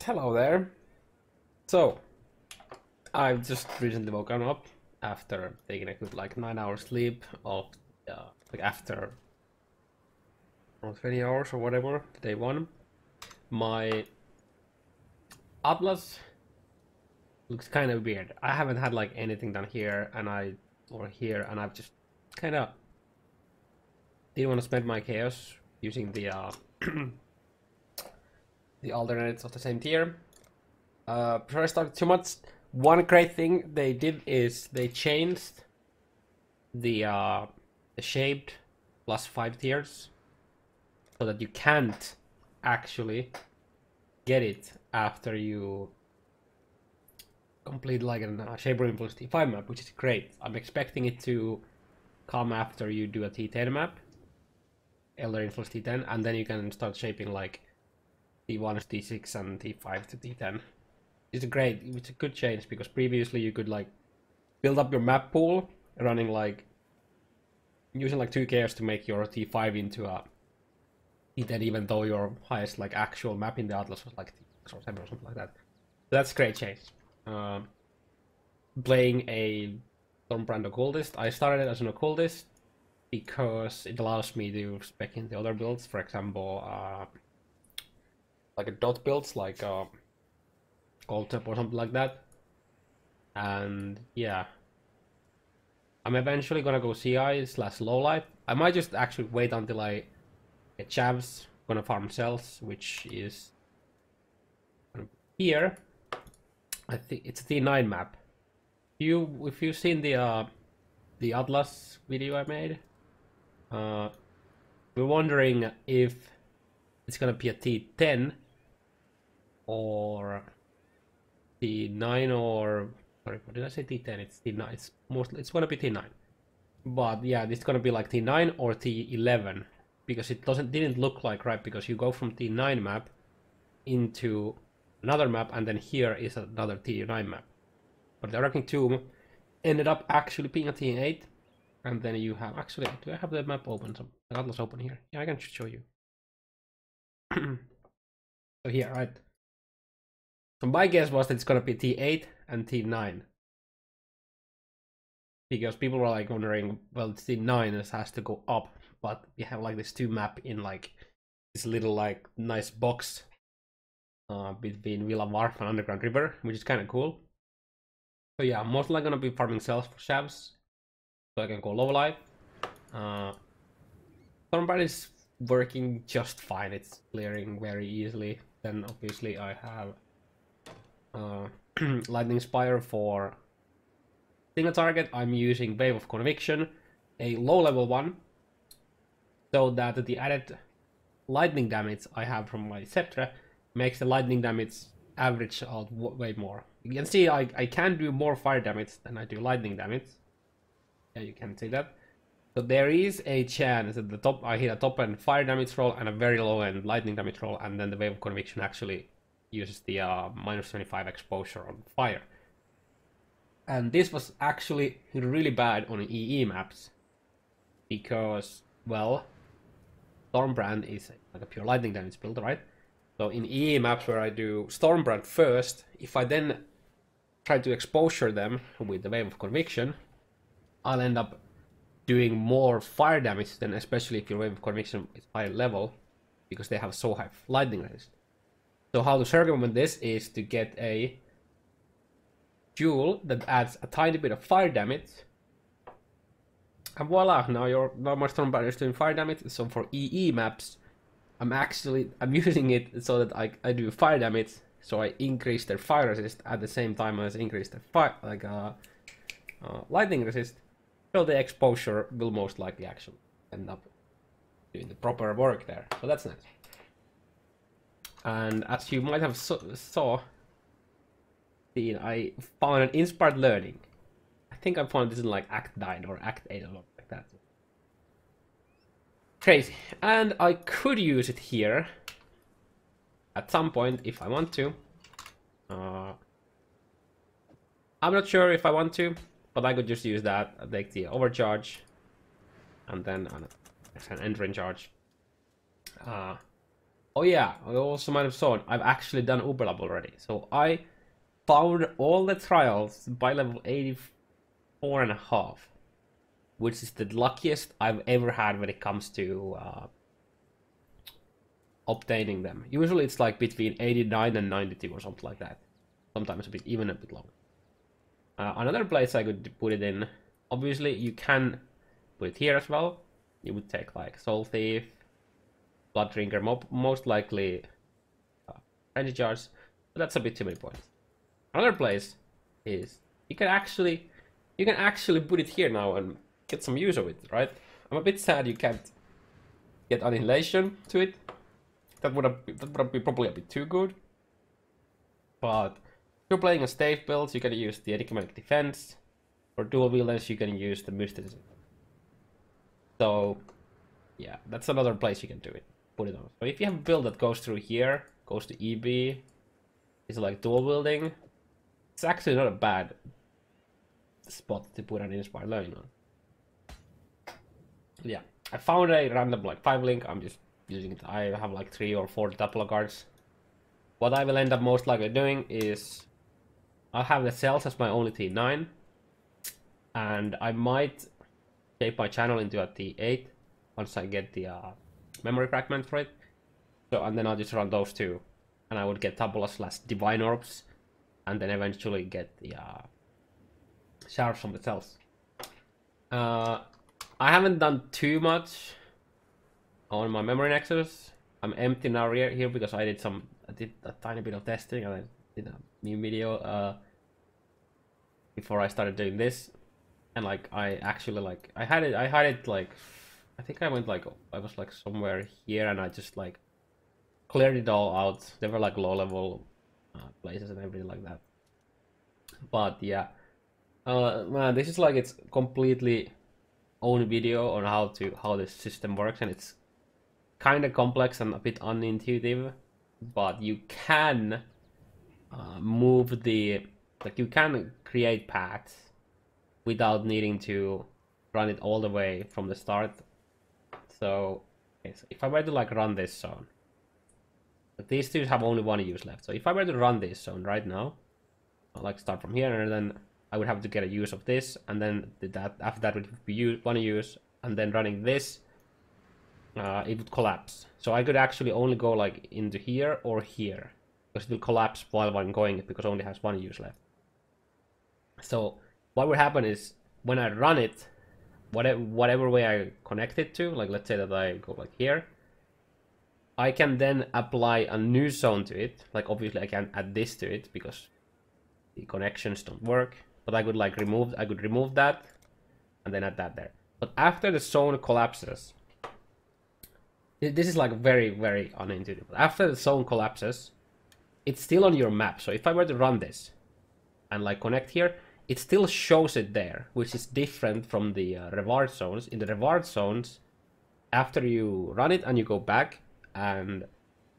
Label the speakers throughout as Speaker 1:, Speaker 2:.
Speaker 1: Hello there. So, I've just recently woken up after taking a good 9 hours sleep of after 20 hours or whatever, day one. My Atlas looks kind of weird. I haven't had anything done here and I've just kind of didn't want to spend my chaos using the the alternates of the same tier. Before I start too much, one great thing they did is they changed the shaped +5 tiers so that you can't actually get it after you complete a Shaper Impulse T5 map, which is great. I'm expecting it to come after you do a T10 map, Elder Influence T10, and then you can start shaping T1, T6, and T5 to T10. It's a good change, because previously you could build up your map pool running using 2 chaos to make your T5 into a T10, even though your highest actual map in the Atlas was T6 or 7 or something like that. So that's a great change. Playing a Stormbrand Occultist, I started as an Occultist because it allows me to spec in the other builds. For example, a dot builds Gold Tap or something like that. And yeah, I'm eventually gonna go CI/lowlife. I might just actually wait until I get chavs, gonna farm cells, which is here. I think it's a T9 map. If you've seen the Atlas video I made, we're wondering if it's gonna be a T10 or T9 or sorry, what did I say? T10. It's T9. It's gonna be T9. But yeah, it's gonna be T9 or T11, because it didn't look right, because you go from T9 map into another map, and then here is another T9 map. But the Wrecking Tomb ended up actually being a T8, and then you have do I have the map open? So the Atlas open here. Yeah, I can show you. So here, right? So my guess was that it's gonna be T8 and T9, because people were wondering, well, T9 has to go up, but we have this 2 map in this little nice box between Villa Wharf and Underground River, which is kind of cool. So yeah, I'm mostly gonna be farming cells for shavs, so I can go low life. Stormbrand is working just fine. It's clearing very easily. Then obviously I have Lightning Spire for single target. I'm using Wave of Conviction, a low level one, so that the added lightning damage I have from my Sceptre makes the lightning damage average out way more. You can see I can do more fire damage than I do lightning damage. Yeah, you can see that. So there is a chance that I hit a top end fire damage roll and a very low end lightning damage roll, and then the Wave of Conviction actually uses the -25 exposure on fire. And this was actually really bad on EE maps, because, well, Stormbrand is a pure lightning damage build, right? So in EE maps where I do Stormbrand first, if I then try to exposure them with the Wave of Conviction, I'll end up doing more fire damage than, especially if your Wave of Conviction is high level, because they have so high lightning resist. So how to circumvent this is to get a jewel that adds a tiny bit of fire damage, and voila, now my Stormbrand is doing fire damage. So for EE maps, I'm using it so that I do fire damage, so I increase their fire resist at the same time as increase their lightning resist. So the exposure will most likely actually end up doing the proper work there. So that's nice. And as you might have saw, I found an inspired learning. I think I found this in Act 9 or Act 8 or something like that. Crazy. And I could use it here at some point if I want to. I'm not sure if I want to, but I could just use that, take the overcharge, and then an entering charge. Oh yeah, I also might have shown I've actually done Uberlab already. So I found all the trials by level 84.5, which is the luckiest I've ever had when it comes to obtaining them. Usually it's like between 89 and 92 or something like that. Sometimes even a bit longer. Another place I could put it in, obviously you can put it here as well. You would take like Soul Thief, Blood Drinker, most likely RNG Jars, but that's a bit too many points. Another place is you can actually put it here now and get some use of it, right? I'm a bit sad you can't get Annihilation to it. That would be probably a bit too good. But if you're playing a safe build, you can use the Enigmatic Defense. For dual wielders, you can use the Mysticism. So yeah, that's another place you can do it. Put it on. So if you have a build that goes through here, goes to EB, is like dual wielding, it's actually not a bad spot to put an Inspired Learning on. Yeah, I found a random like 5 link. I'm just using it. I have like 3 or 4 Tapula cards. What I will end up most likely doing is I'll have the cells as my only T9, and I might shape my channel into a T8 once I get the memory fragment for it. So, and then I'll just run those two, and I would get Tabula / Divine Orbs, and then eventually get the shards from the cells. I haven't done too much on my memory nexus. I'm empty now here because I did a tiny bit of testing, and I did a new video before I started doing this. And like I actually I had it like, I think I went like, I was like somewhere here, and I just like cleared it all out. There were like low level places and everything like that. But yeah, man, this is like its completely own video on how this system works, and it's kind of complex and a bit unintuitive. But you can move you can create paths without needing to run it all the way from the start. So, okay, so if I were to like run this zone, these two have only one use left. So if I were to run this zone right now, I'll like start from here, and then I would have to get a use of this, and then after that would be one use, and then running this, it would collapse. So I could actually only go like into here or here, because it will collapse while I'm going, because it only has one use left. So what would happen is when I run it, whatever way I connect it to, like let's say that I go like here, I can then apply a new zone to it. Like obviously I can add this to it because the connections don't work, but I could like remove that and then add that there. But after the zone collapses, this is like very, very unintuitive. After the zone collapses, it's still on your map. So if I were to run this and like connect here, it still shows it there, which is different from the reward zones. In the reward zones, after you run it and you go back and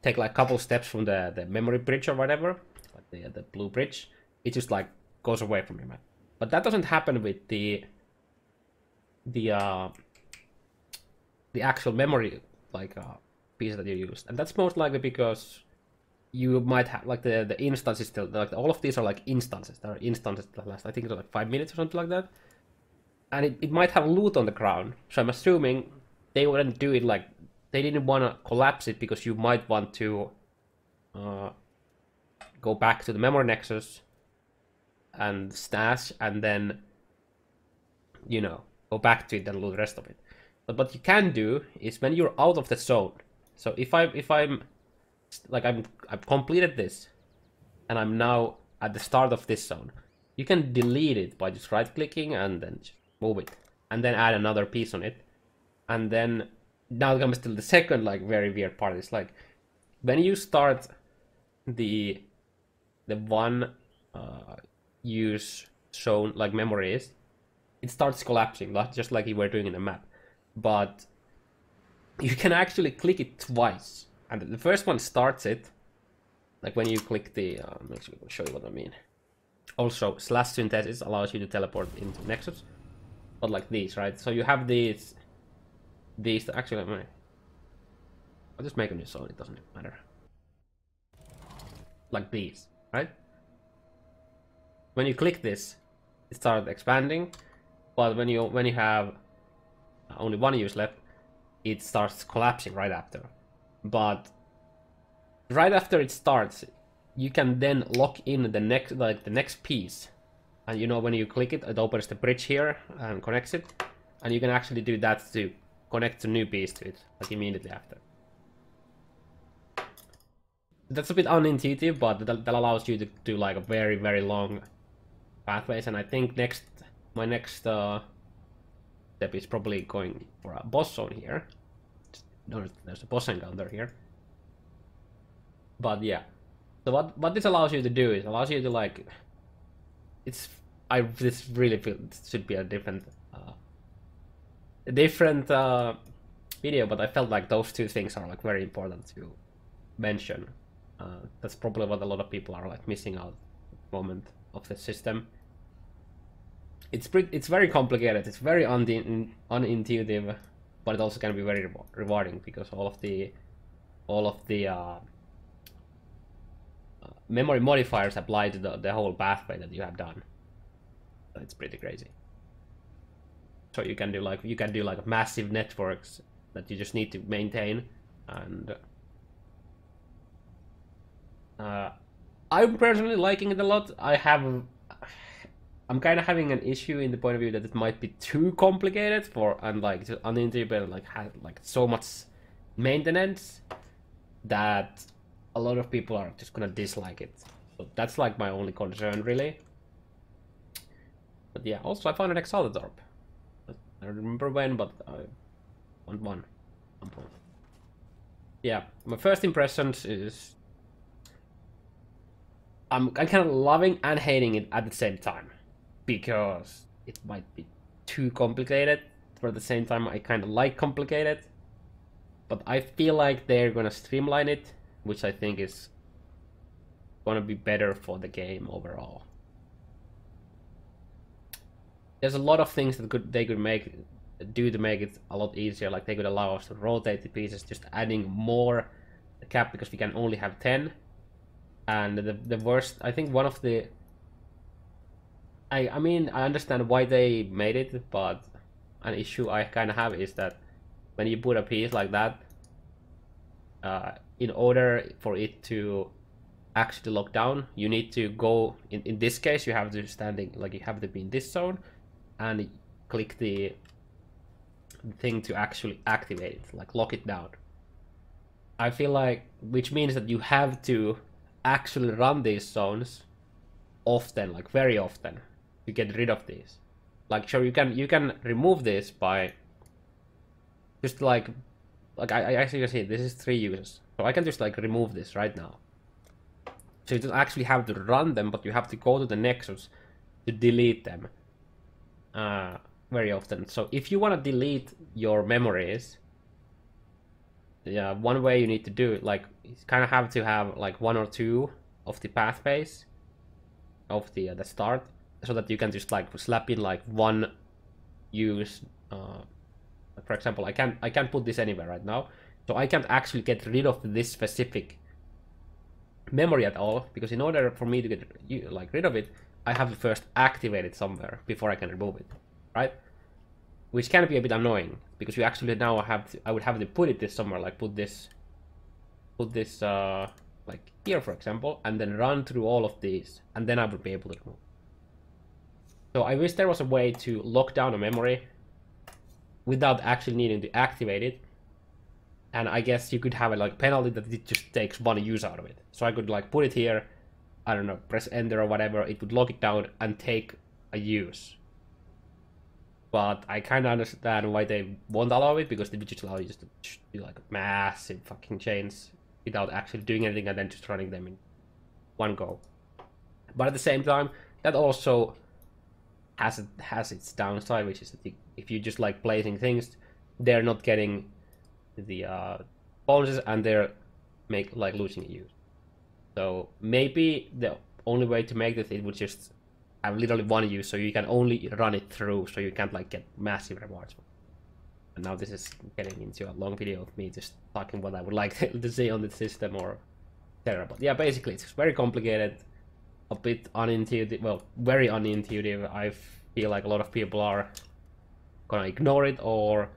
Speaker 1: take like a couple steps from the memory bridge or whatever, like the blue bridge, it just like goes away from your map. But that doesn't happen with the actual memory like piece that you used, and that's most likely because you might have like the instances still, like all of these are like instances. There are instances that last, I think it's like 5 minutes or something like that, and it might have loot on the ground. So I'm assuming they wouldn't do it like, they didn't want to collapse it because you might want to go back to the memory nexus and stash, and then go back to it and loot the rest of it. But what you can do is when you're out of the zone. So if I'm like I've completed this, and I'm now at the start of this zone, you can delete it by just right clicking and then just move it, and then add another piece on it. And then now comes to the second like very weird part. It's like when you start the one use zone like memory is, it starts collapsing, not just like you were doing in the map. But you can actually click it twice, and the first one starts it, like when you click the actually I'll show you what I mean. Also /synthesis allows you to teleport into Nexus, but like these, right? So you have these actually I'll just make a new zone, it doesn't matter. Like these, right? When you click this, it starts expanding, but when you have only one use left, it starts collapsing right after. But right after it starts, you can then lock in the next piece, and you know when you click it, it opens the bridge here and connects it, and you can actually do that to connect a new piece to it, like immediately after. That's a bit unintuitive, but that allows you to do like a very, very long pathways, and I think my next step is probably going for a boss zone here. There's a boss encounter here. But yeah, so what this allows you to do is allows you to like, this really feel it should be a different video, but I felt like those two things are like very important to mention. That's probably what a lot of people are like missing out at the moment of the system. It's very complicated. It's very unintuitive, but it also can be very rewarding because all of the memory modifiers apply to the whole pathway that you have done. So it's pretty crazy. So you can do like massive networks that you just need to maintain, and I'm personally liking it a lot. I'm kind of having an issue in the point of view that it might be too complicated and like unintuitive and like had like so much maintenance that a lot of people are just gonna dislike it. So that's like my only concern really. But yeah, also I found an Exile orb. I don't remember when, but I want one. Yeah, my first impressions is I'm kind of loving and hating it at the same time, because it might be too complicated, but at the same time I kind of like complicated. But I feel like they're gonna streamline it, which I think is gonna be better for the game overall. There's a lot of things that they could do to make it a lot easier. Like they could allow us to rotate the pieces, just adding more cap, because we can only have 10. And the worst, I think one of the, I mean, I understand why they made it, but an issue I kind of have is that when you put a piece like that, in order for it to actually lock down, you need to go, in this case, you have to you have to be in this zone and click the thing to actually activate it, like lock it down. I feel like, which means that you have to actually run these zones often, like very often, to get rid of these. Like sure, you can remove this by just like I actually see this is 3 users, so I can just like remove this right now. So you don't actually have to run them, but you have to go to the nexus to delete them very often. So if you want to delete your memories, yeah, one way you need to do it, like, you kind of have to have like 1 or 2 of the pathways of the start, so that you can just like slap in like one use. For example, I can't put this anywhere right now, so I can't actually get rid of this specific memory at all, because in order for me to get rid of it, I have to first activate it somewhere before I can remove it, right? Which can be a bit annoying, because you actually now I would have to put it somewhere, like put this like here, for example, and then run through all of these, and then I would be able to remove. So I wish there was a way to lock down a memory without actually needing to activate it. And I guess you could have a like penalty that it just takes one use out of it. So I could like put it here, I don't know, press enter or whatever, it would lock it down and take a use. But I kind of understand why they won't allow it, because they would just allow you to do like massive fucking chains without actually doing anything and then just running them in one go. But at the same time, that also has its downside, which is that if you just like placing things, they're not getting the bonuses and they're losing a use. So maybe the only way to make this, it would just have literally one use, so you can only run it through, so you can't like get massive rewards. And now this is getting into a long video of me just talking what I would like to see on the system or etc. But yeah, basically it's very complicated, a bit unintuitive, well, very unintuitive. I feel like a lot of people are gonna ignore it or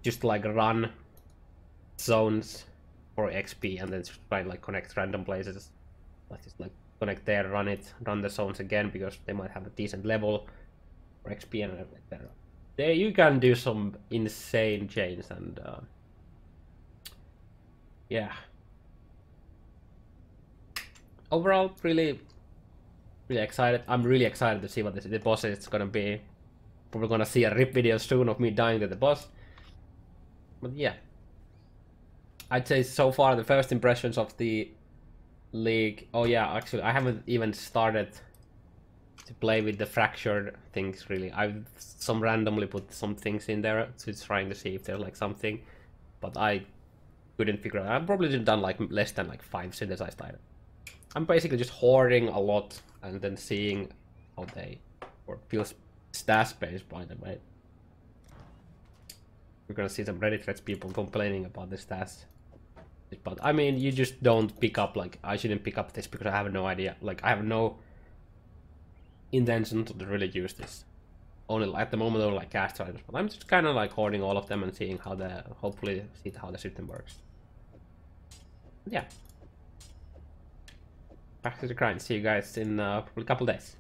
Speaker 1: just like run zones for XP and then just try and like connect random places. Like just like connect there, run the zones again because they might have a decent level for XP and etc. There you can do some insane chains and yeah. Overall, really excited. I'm really excited to see what the boss is gonna be. Probably gonna see a rip video soon of me dying to the boss. But yeah, I'd say so far the first impressions of the league. Oh yeah, actually I haven't even started to play with the fractured things really. I've some randomly put some things in there to trying to see if there's like something, but I couldn't figure out. I've probably done like less than like 5 synthesized items. I'm basically just hoarding a lot and then seeing how they or feels stash space, by the way. We're gonna see some Reddit threads people complaining about the stash. But I mean, you just don't pick up, like, I shouldn't pick up this because I have no idea. Like, I have no intention to really use this. Only at the moment, only like cast items. But I'm just kind of like hoarding all of them and seeing how hopefully see how the system works. But yeah. Back to the grind. See you guys in probably a couple days.